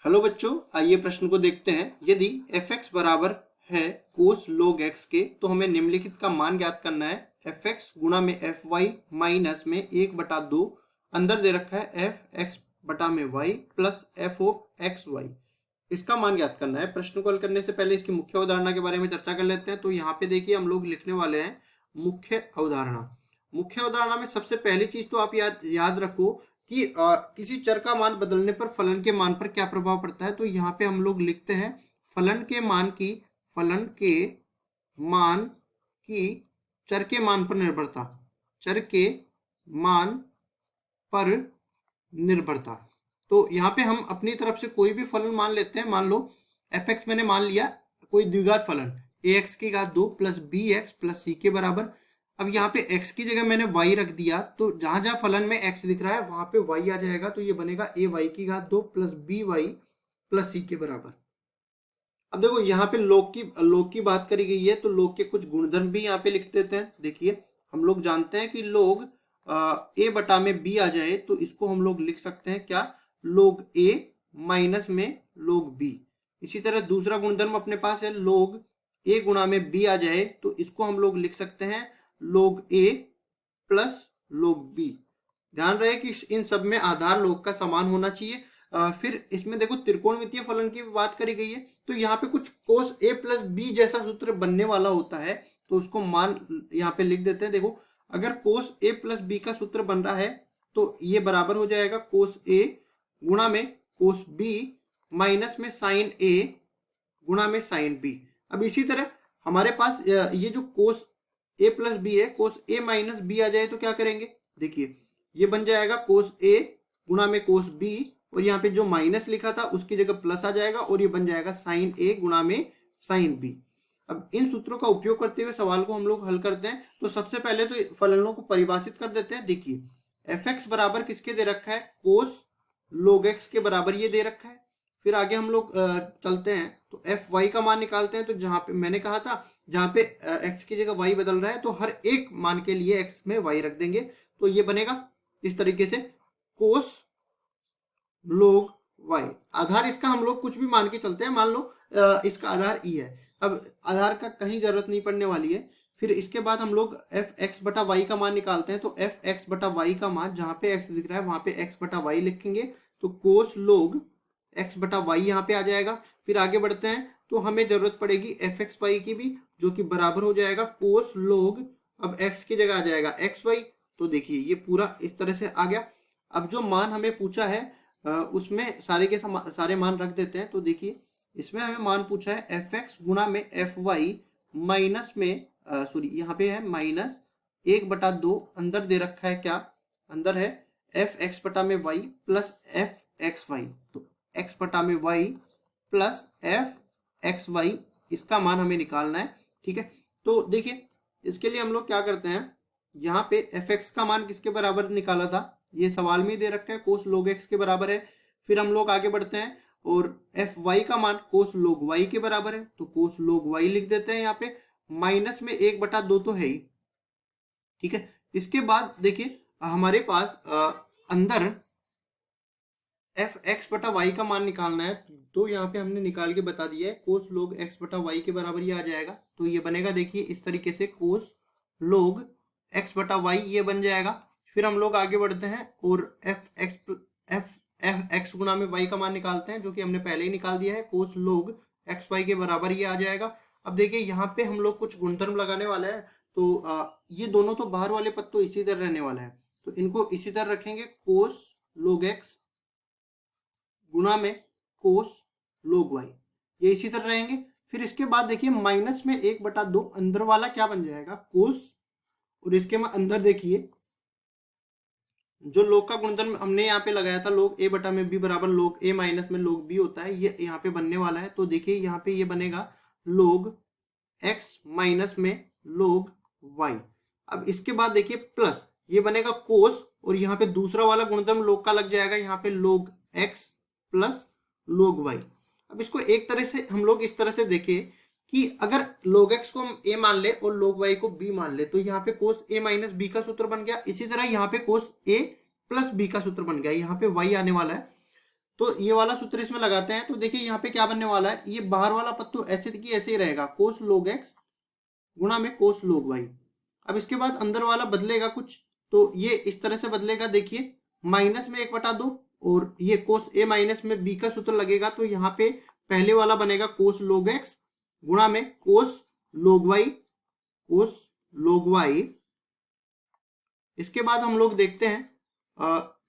Hello बच्चों, आइए प्रश्न को देखते हैं। यदि f(x) बराबर है कोस log x के, तो हमें निम्नलिखित का मान ज्ञात करना है। f(x) गुणा में fy माइनस में 1/2 अंदर दे रखा है f(x) बटा में y प्लस f(x, y) इसका मान ज्ञात करना है। प्रश्न को हल करने से पहले इसकी मुख्य अवधारणा के बारे में चर्चा कर लेते हैं। तो यहाँ पे देखिए हम लोग लिखने वाले हैं मुख्य अवधारणा। मुख्य अवधारणा में सबसे पहली चीज तो आप याद रखो कि किसी चर का मान बदलने पर फलन के मान पर क्या प्रभाव पड़ता है। तो यहाँ पे हम लोग लिखते हैं फलन के मान की चर के मान पर निर्भरता, चर के मान पर निर्भरता। तो यहाँ पे हम अपनी तरफ से कोई भी फलन मान लेते हैं। मान लो f(x) मैंने मान लिया कोई द्विघात फलन ax की घात 2 प्लस bx प्लस c के बराबर। अब यहाँ पे x की जगह मैंने y रख दिया, तो जहां जहां फलन में x दिख रहा है वहां पे y आ जाएगा। तो ये बनेगा ay की घात 2 प्लस by प्लस c के बराबर। अब देखो यहाँ पे लोग की बात करी गई है, तो लोग के कुछ गुणधर्म भी यहाँ पे लिख देते हैं। देखिए हम लोग जानते हैं कि लोग a बटा में b आ जाए तो इसको हम लोग लिख सकते हैं क्या, लोग a माइनस में लोग b। इसी तरह दूसरा गुणधर्म अपने पास है, लोग a गुणा में b आ जाए तो इसको हम लोग लिख सकते हैं लोग a प्लस लोग b। ध्यान रहे कि इन सब में आधार लोग का समान होना चाहिए। फिर इसमें देखो त्रिकोणमितीय फलन की बात करी गई है, तो यहाँ पे कुछ कोस a प्लस बी जैसा सूत्र बनने वाला होता है, तो उसको मान यहाँ पे लिख देते हैं। देखो अगर कोस a प्लस बी का सूत्र बन रहा है तो ये बराबर हो जाएगा कोस a गुणा में कोस b माइनस में साइन a गुणा में साइन b। अब इसी तरह हमारे पास ये जो कोस a प्लस बी है, कोस a माइनस बी आ जाए तो क्या करेंगे, देखिए ये बन जाएगा कोस a गुणा में कोस b, और यहाँ पे जो माइनस लिखा था उसकी जगह प्लस आ जाएगा और ये बन जाएगा साइन a गुणा में साइन b। अब इन सूत्रों का उपयोग करते हुए सवाल को हम लोग हल करते हैं। तो सबसे पहले तो फलनों को परिभाषित कर देते हैं। देखिए f(x) बराबर किसके दे रखा है, कोस log x के बराबर ये दे रखा है। फिर आगे हम लोग चलते हैं तो fy का मान निकालते हैं। तो जहाँ पे मैंने कहा था जहाँ पे x की जगह y बदल रहा है तो हर एक मान के लिए x में y रख देंगे, तो ये बनेगा इस तरीके से कोस log y। आधार इसका हम लोग कुछ भी मान के चलते हैं, मान लो इसका आधार e है। अब आधार का कहीं जरूरत नहीं पड़ने वाली है। फिर इसके बाद हम लोग f(x) बटा y का मान निकालते हैं। तो f(x) बटा y का मान जहाँ पे x दिख रहा है वहां पे x बटा y लिखेंगे, तो कोस log x बटा y यहाँ पे आ जाएगा। फिर आगे बढ़ते हैं तो हमें जरूरत पड़ेगी f(x, y) की भी, जो कि बराबर हो जाएगा कोस log, अब x की जगह आ जाएगा xy। तो देखिए ये पूरा इस तरह से आ गया। अब जो मान हमें पूछा है उसमें सारे के सारे मान रख देते हैं। तो देखिए इसमें हमें मान पूछा है f(x) गुणा में fy माइनस में सॉरी यहाँ पे है माइनस 1/2 अंदर दे रखा है क्या, अंदर है f(x) बटा में y प्लस f(x, y)। तो x बटा में y प्लस f(x, y) इसका मान हमें निकालना है। ठीक है, तो देखिए इसके लिए हम लोग क्या करते हैं, यहाँ पे f(x) का मान किसके बराबर निकाला था, ये सवाल में ही दे रखा है कोस log x के बराबर है। फिर हम लोग आगे बढ़ते हैं और fy का मान कोस log y के बराबर है, तो कोस log y लिख देते हैं यहाँ पे, माइनस में 1/2 तो है ही। ठीक है, इसके बाद देखिए हमारे पास अंदर f(x बटा y का मान निकालना है, तो यहाँ पे हमने निकाल के बता दिया है कोस log x बटा y के बराबर ये आ जाएगा। तो ये बनेगा देखिए इस तरीके से कोस log x बटा y ये बन जाएगा। फिर हम लोग आगे बढ़ते हैं और f(x) गुणा में y का मान निकालते हैं, जो कि हमने पहले ही निकाल दिया है, कोस log xy के बराबर ये आ जाएगा। अब देखिए यहाँ पे हम लोग कुछ गुणधर्म लगाने वाले हैं। तो ये दोनों तो बाहर वाले पद तो इसी तरह रहने वाला है, तो इनको इसी तरह रखेंगे, कोस log x गुणा में कोस log y, ये इसी तरह रहेंगे। फिर इसके बाद देखिए माइनस में 1/2 अंदर वाला क्या बन जाएगा, कोस, और इसके में अंदर देखिए जो लोग का गुणधर्म हमने यहाँ पे लगाया था लोग a बटा में b बराबर लोग a माइनस में लोग b होता है, ये यहाँ पे बनने वाला है। तो देखिए यहाँ पे ये बनेगा लोग x माइनस में लोग y। अब इसके बाद देखिए प्लस ये बनेगा कोस, और यहाँ पे दूसरा वाला गुणधर्म लोग का लग जाएगा, यहाँ पे लोग x प्लस लोग y। अब इसको एक तरह से हम लोग इस तरह से देखें कि अगर log x को हम a मान ले और log y को b मान ले, तो यहाँ पे कोस a माइनस b का सूत्र बन गया। इसी तरह यहाँ पे कोस a प्लस b का सूत्र बन गया, यहाँ पे y आने वाला है। तो ये वाला सूत्र इसमें लगाते हैं, तो देखिए यहाँ पे क्या बनने वाला है, ये बाहर वाला पद तो ऐसे की ऐसे ही रहेगा, कोस log x गुणा में कोस log y। अब इसके बाद अंदर वाला बदलेगा कुछ, तो ये इस तरह से बदलेगा, देखिए माइनस में 1/2 और ये कोस a माइनस में b का सूत्र लगेगा, तो यहाँ पे पहले वाला बनेगा कोस log x गुणा में कोस log y, कोस log y। इसके बाद हम लोग देखते हैं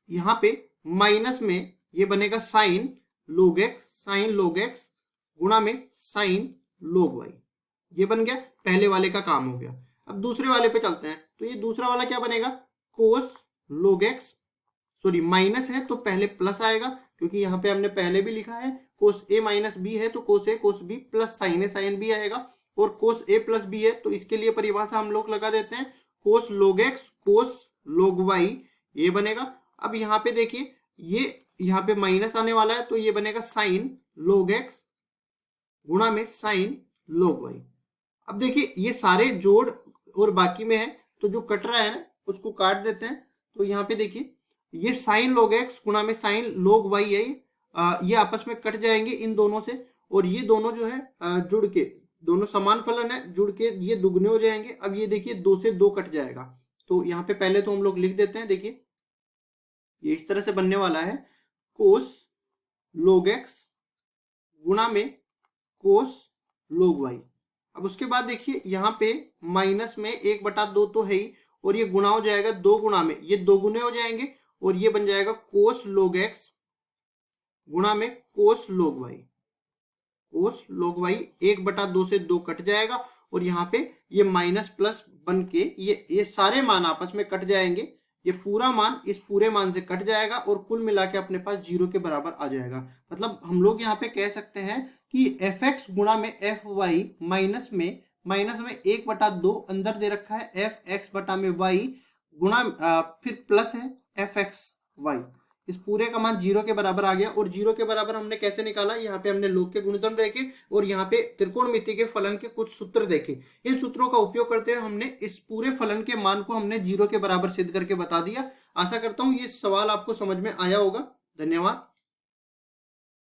यहाँ पे माइनस में ये बनेगा साइन log x गुणा में साइन log y। ये बन गया, पहले वाले का काम हो गया। अब दूसरे वाले पे चलते हैं, तो ये दूसरा वाला क्या बनेगा, कोस log x, सॉरी माइनस है तो पहले प्लस आएगा, क्योंकि यहाँ पे हमने पहले भी लिखा है कोस a माइनस बी है, तो कोस a cos b plus sign है साइन b आएगा, और कोस a प्लस b है तो इसके लिए परिभाषा हम लोग लगा देते हैं कोस log x कोस log y, ये बनेगा। अब यहाँ पे देखिए ये यहाँ पे माइनस आने वाला है, तो ये बनेगा साइन log x गुणा में साइन log y। अब देखिए ये सारे जोड़ और बाकी में है, तो जो कट रहा है ना उसको काट देते हैं, तो यहाँ पे देखिए ये साइन log x गुणा में साइन log y है, ये आपस में कट जाएंगे इन दोनों से, और ये दोनों जो है जुड़ के, दोनों समान फलन है, जुड़ के ये दुगने हो जाएंगे। अब ये देखिए 2 से 2 कट जाएगा, तो यहाँ पे पहले तो हम लोग लिख देते हैं, देखिए ये इस तरह से बनने वाला है कोस log x गुणा में कोस log y। अब उसके बाद देखिए यहाँ पे माइनस में 1/2 तो है ही, और ये गुणा हो जाएगा 2 गुणा में, ये 2 गुने हो जाएंगे, और ये बन जाएगा कोस log x गुणा में कोस log y। कोस log y 1/2 से 2 कट जाएगा, और यहाँ पे ये माइनस प्लस बन के ये सारे मान आपस में कट जाएंगे, ये पूरा मान इस पूरे मान से कट जाएगा, और कुल मिला के अपने पास 0 के बराबर आ जाएगा। मतलब हम लोग यहाँ पे कह सकते हैं कि fx गुणा में fy माइनस में 1/2 अंदर दे रखा है, fx बटा में y गुणा फिर प्लस है fxy, इस पूरे का मान 0 के बराबर आ गया। और 0 के बराबर हमने कैसे निकाला, यहाँ पे हमने log के गुणधर्म देखे और यहाँ पे त्रिकोणमिति के फलन के कुछ सूत्र देखे, इन सूत्रों का उपयोग करते हुए हमने इस पूरे फलन के मान को हमने 0 के बराबर सिद्ध करके बता दिया। आशा करता हूँ ये सवाल आपको समझ में आया होगा। धन्यवाद।